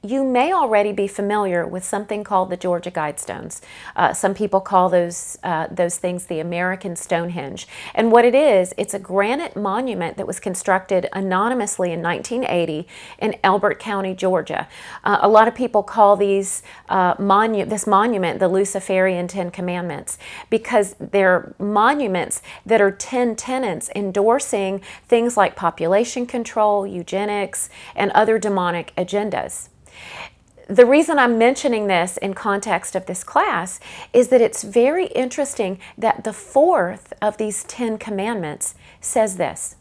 you may already be familiar with something called the Georgia Guidestones. Some people call those things the American Stonehenge. And what it is, it's a granite monument that was constructed anonymously in 1980 in Elbert County, Georgia. A lot of people call this monument the Luciferian Ten Commandments because they're monuments that are 10 tenets endorsing things like population control, eugenics, and other demonic agendas. The reason I'm mentioning this in context of this class is that it's very interesting that the fourth of these 10 commandments says this: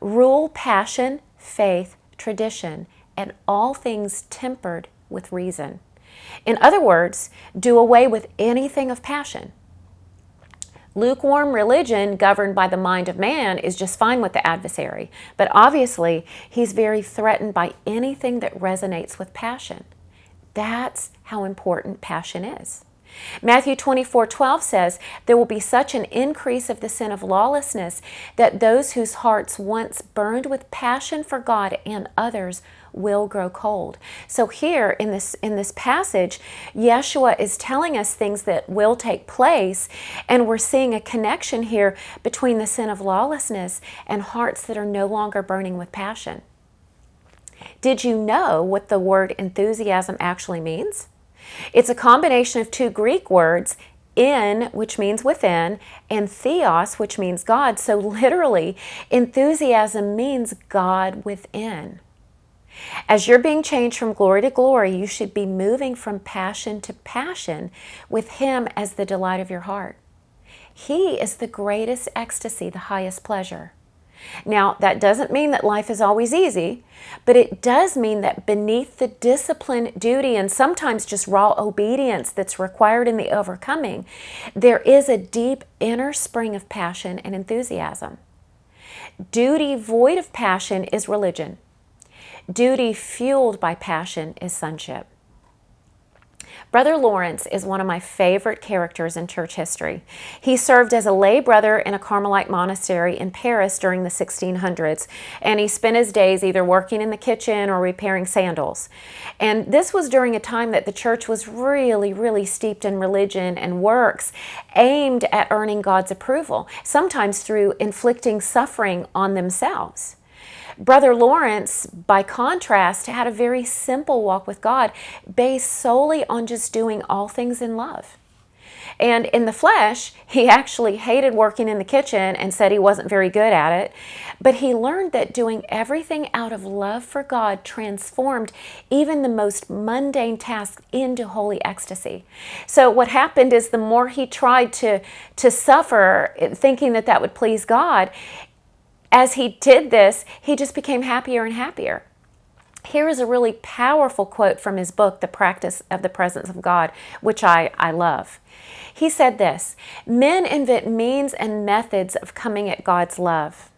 rule passion, faith, tradition, and all things tempered with reason. In other words, do away with anything of passion. Lukewarm religion governed by the mind of man is just fine with the adversary, but obviously he's very threatened by anything that resonates with passion. That's how important passion is. Matthew 24:12 says, there will be such an increase of the sin of lawlessness that those whose hearts once burned with passion for God and others will grow cold. So here in this passage, Yeshua is telling us things that will take place, and we're seeing a connection here between the sin of lawlessness and hearts that are no longer burning with passion. Did you know what the word enthusiasm actually means? It's a combination of two Greek words, in, which means within, and theos, which means God. So literally, enthusiasm means God within. As you're being changed from glory to glory, you should be moving from passion to passion with Him as the delight of your heart. He is the greatest ecstasy, the highest pleasure. Now, that doesn't mean that life is always easy, but it does mean that beneath the discipline, duty, and sometimes just raw obedience that's required in the overcoming, there is a deep inner spring of passion and enthusiasm. Duty void of passion is religion. Duty fueled by passion is sonship. Brother Lawrence is one of my favorite characters in church history. He served as a lay brother in a Carmelite monastery in Paris during the 1600s, and he spent his days either working in the kitchen or repairing sandals. And this was during a time that the church was really, really steeped in religion and works aimed at earning God's approval, sometimes through inflicting suffering on themselves. Brother Lawrence, by contrast, had a very simple walk with God based solely on just doing all things in love. And in the flesh, he actually hated working in the kitchen and said he wasn't very good at it. But he learned that doing everything out of love for God transformed even the most mundane tasks into holy ecstasy. So what happened is the more he tried to suffer, thinking that would please God, as he did this, he just became happier and happier. Here is a really powerful quote from his book, The Practice of the Presence of God, which I love. He said this: men invent means and methods of coming at God's love.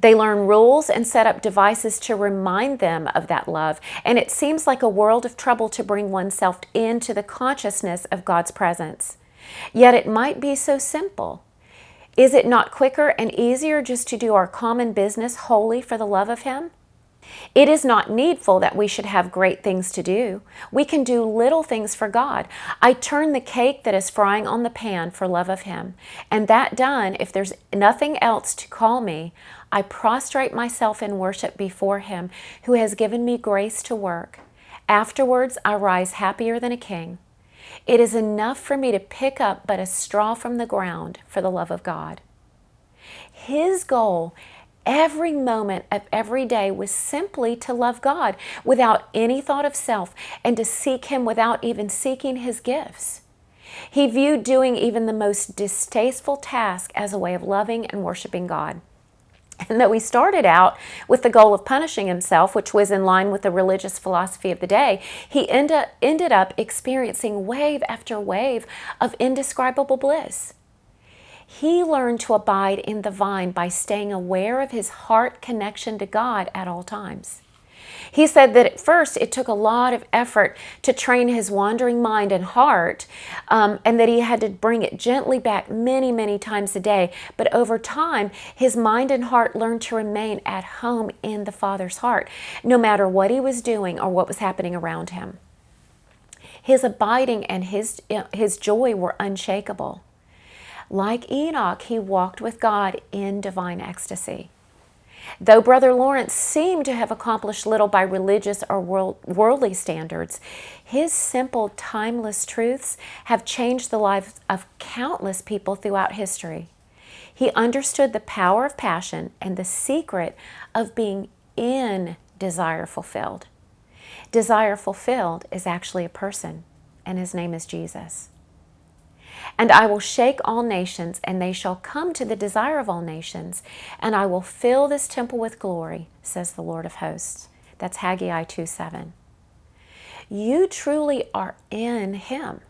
They learn rules and set up devices to remind them of that love, and it seems like a world of trouble to bring oneself into the consciousness of God's presence. Yet it might be so simple. Is it not quicker and easier just to do our common business wholly for the love of Him? It is not needful that we should have great things to do. We can do little things for God. I turn the cake that is frying on the pan for love of Him. And that done, if there's nothing else to call me, I prostrate myself in worship before Him who has given me grace to work. Afterwards, I rise happier than a king. It is enough for me to pick up but a straw from the ground for the love of God. His goal every moment of every day was simply to love God without any thought of self and to seek Him without even seeking His gifts. He viewed doing even the most distasteful task as a way of loving and worshiping God. And though he started out with the goal of punishing himself, which was in line with the religious philosophy of the day, he ended up experiencing wave after wave of indescribable bliss. He learned to abide in the vine by staying aware of his heart connection to God at all times. He said that at first it took a lot of effort to train his wandering mind and heart, and that he had to bring it gently back many, many times a day. But over time, his mind and heart learned to remain at home in the Father's heart, no matter what he was doing or what was happening around him. His abiding and his joy were unshakable. Like Enoch, he walked with God in divine ecstasy. Though Brother Lawrence seemed to have accomplished little by religious or worldly standards, his simple, timeless truths have changed the lives of countless people throughout history. He understood the power of passion and the secret of being in desire fulfilled. Desire fulfilled is actually a person, and his name is Jesus. And I will shake all nations, and they shall come to the desire of all nations, and I will fill this temple with glory, says the Lord of hosts. That's Haggai 2:7. You truly are in him.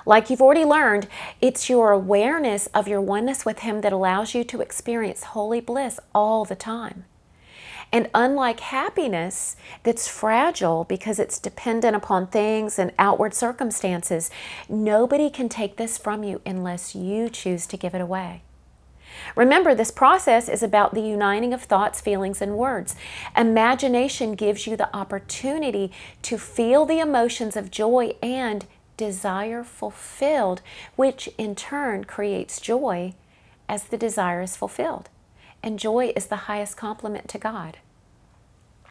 Like you've already learned, it's your awareness of your oneness with him that allows you to experience holy bliss all the time. And unlike happiness that's fragile because it's dependent upon things and outward circumstances, nobody can take this from you unless you choose to give it away. Remember, this process is about the uniting of thoughts, feelings, and words. Imagination gives you the opportunity to feel the emotions of joy and desire fulfilled, which in turn creates joy as the desire is fulfilled. And joy is the highest compliment to God.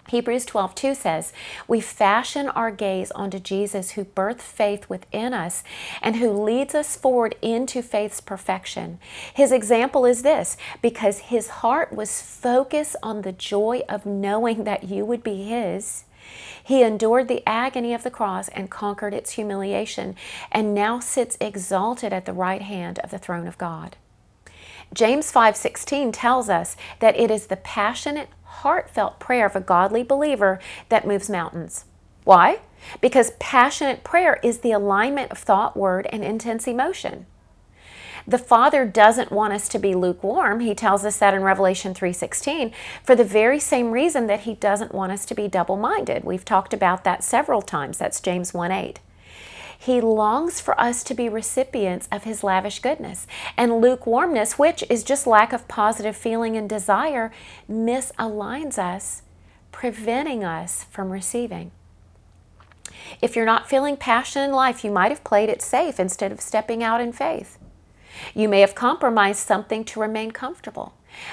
Hebrews 12:2 says, we fashion our gaze onto Jesus, who birthed faith within us and who leads us forward into faith's perfection. His example is this: because his heart was focused on the joy of knowing that you would be his, he endured the agony of the cross and conquered its humiliation, and now sits exalted at the right hand of the throne of God. James 5:16 tells us that it is the passionate, heartfelt prayer of a godly believer that moves mountains. Why? Because passionate prayer is the alignment of thought, word, and intense emotion. The Father doesn't want us to be lukewarm. He tells us that in Revelation 3:16 for the very same reason that he doesn't want us to be double-minded. We've talked about that several times. That's James 1:8. He longs for us to be recipients of his lavish goodness. And lukewarmness, which is just lack of positive feeling and desire, misaligns us, preventing us from receiving. If you're not feeling passion in life, you might have played it safe instead of stepping out in faith. You may have compromised something to remain comfortable.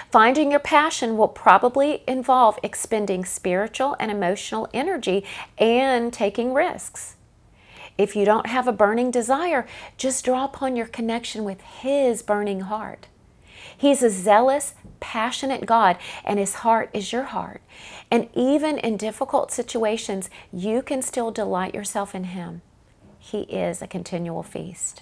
Finding your passion will probably involve expending spiritual and emotional energy and taking risks. If you don't have a burning desire, just draw upon your connection with his burning heart. He's a zealous, passionate God, and his heart is your heart. And even in difficult situations, you can still delight yourself in him. He is a continual feast.